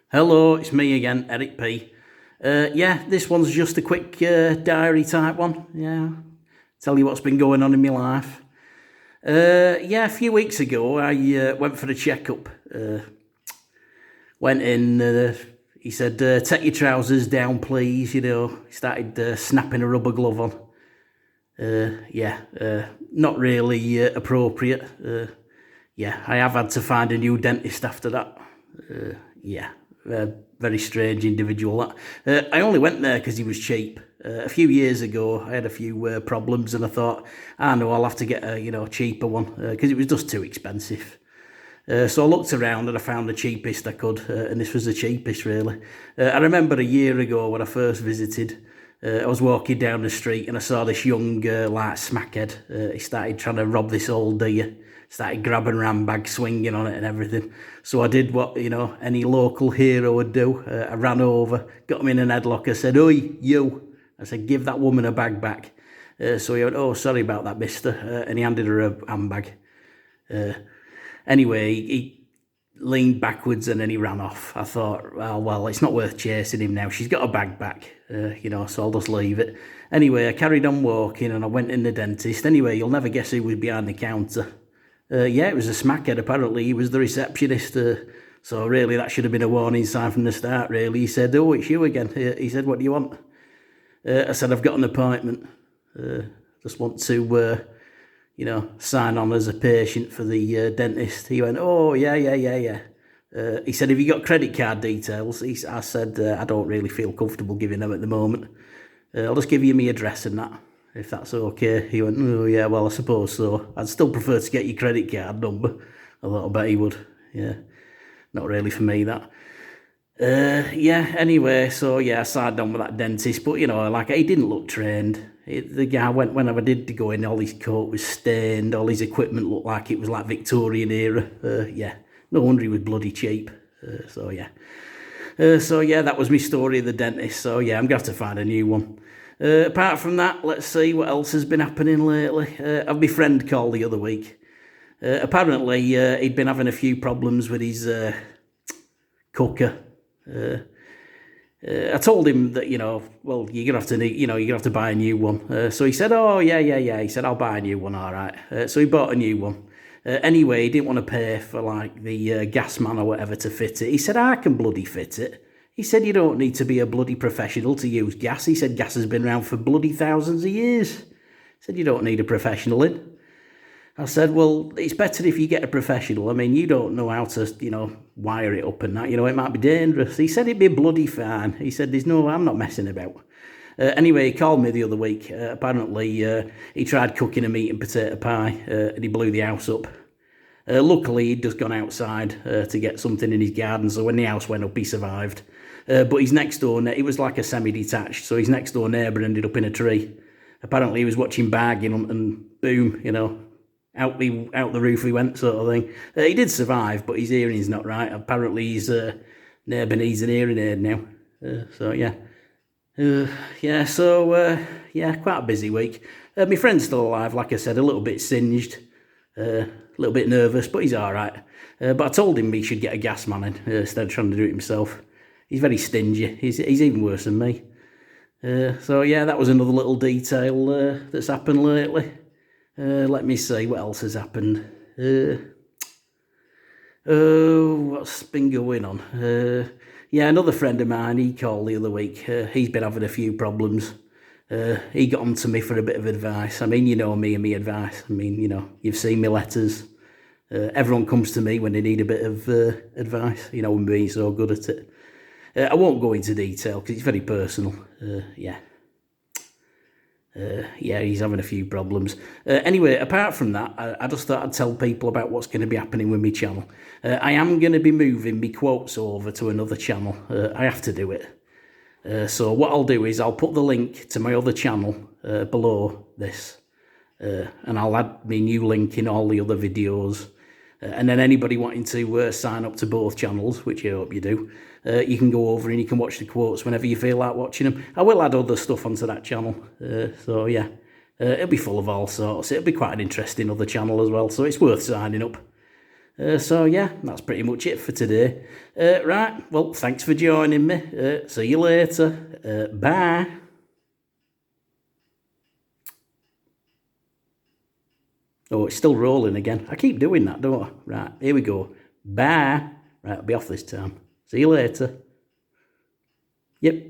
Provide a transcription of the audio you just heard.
Hello, it's me again, Eric P. Yeah, this one's just a quick diary type one. Yeah, tell you what's been going on in my life. Yeah, a few weeks ago I went for a checkup. Went in, he said, take your trousers down please, He started snapping a rubber glove on. Yeah, not really appropriate. Yeah, I have had to find a new dentist after that. Yeah, very strange individual. That I only went there because he was cheap. A few years ago, I had a few problems, and I thought, I know I'll have to get a cheaper one because it was just too expensive. So I looked around and I found the cheapest I could, and this was the cheapest really. I remember a year ago when I first visited. I was walking down the street and I saw this young like smackhead. He started trying to rob this old deer. Started grabbing a handbag, swinging on it and everything. So I did what, any local hero would do. I ran over, got him in an headlock. I said, "Oi, you." I said, "Give that woman a bag back." So he went, "Oh, sorry about that, mister." And he handed her a handbag. Anyway, he leaned backwards and then he ran off. I thought, well, it's not worth chasing him now. She's got a bag back, so I'll just leave it. Anyway, I carried on walking and I went in the dentist. Anyway, you'll never guess who was behind the counter. Yeah, it was a smackhead. Apparently, he was the receptionist. So really, that should have been a warning sign from the start, really. He said, "Oh, it's you again." He said, "What do you want?" I said, "I've got an appointment. Just want to, sign on as a patient for the dentist." He went, "Oh, yeah. He said, "Have you got credit card details?" I said, "I don't really feel comfortable giving them at the moment. I'll just give you my address and that, if that's okay." He went, "Oh, yeah, well, I suppose so. I'd still prefer to get your credit card number." I thought, I bet he would. Yeah, not really for me, that. Yeah, anyway, so yeah, I signed on with that dentist, but like he didn't look trained. The guy went whenever I did go in, all his coat was stained, all his equipment looked like it was like Victorian era. Yeah, no wonder he was bloody cheap. So yeah. So yeah, that was my story of the dentist. So yeah, I'm gonna have to find a new one. Apart from that, let's see what else has been happening lately. I had my friend called the other week. Apparently, he'd been having a few problems with his cooker. I told him that well, you're gonna have to you're gonna have to buy a new one. So he said, "Oh yeah." He said, "I'll buy a new one, all right." So he bought a new one. Anyway, he didn't want to pay for like the gas man or whatever to fit it. He said, "I can bloody fit it." He said, "You don't need to be a bloody professional to use gas." He said, "Gas has been around for bloody thousands of years." He said, "You don't need a professional in." I said, "Well, it's better if you get a professional. I mean, you don't know how to, wire it up and that. It might be dangerous." He said, "It'd be bloody fine." He said, I'm not messing about." Anyway, he called me the other week. Apparently, he tried cooking a meat and potato pie and he blew the house up. Luckily, he'd just gone outside to get something in his garden, so when the house went up, he survived. But his next door, it was like a semi-detached, so his next door neighbour ended up in a tree. Apparently, he was watching bargain and boom, out the roof he went, sort of thing. He did survive, but his hearing's not right. Apparently, his neighbour needs an hearing aid now. So yeah. Yeah, quite a busy week. My friend's still alive, like I said, a little bit singed, a little bit nervous, but he's all right. But I told him he should get a gas man in instead of trying to do it himself. He's very stingy. He's even worse than me. So yeah, that was another little detail that's happened lately. Let me see what else has happened. What's been going on? Yeah, another friend of mine, he called the other week. He's been having a few problems. He got on to me for a bit of advice. I mean, you know me and me advice. I mean, you've seen my letters. Everyone comes to me when they need a bit of advice, and being so good at it. I won't go into detail because it's very personal. Yeah, he's having a few problems. Anyway, apart from that, I just thought I'd tell people about what's going to be happening with my channel. I am going to be moving my quotes over to another channel. I have to do it. So what I'll do is I'll put the link to my other channel below this. And I'll add my new link in all the other videos. And then anybody wanting to sign up to both channels, which I hope you do, you can go over and you can watch the quotes whenever you feel like watching them. I will add other stuff onto that channel. So yeah, it'll be full of all sorts. It'll be quite an interesting other channel as well. So it's worth signing up. So yeah, that's pretty much it for today. Right, well, thanks for joining me. See you later. Bye. Oh, it's still rolling again. I keep doing that, don't I? Right, here we go. Bye. Right, I'll be off this time. See you later. Yep.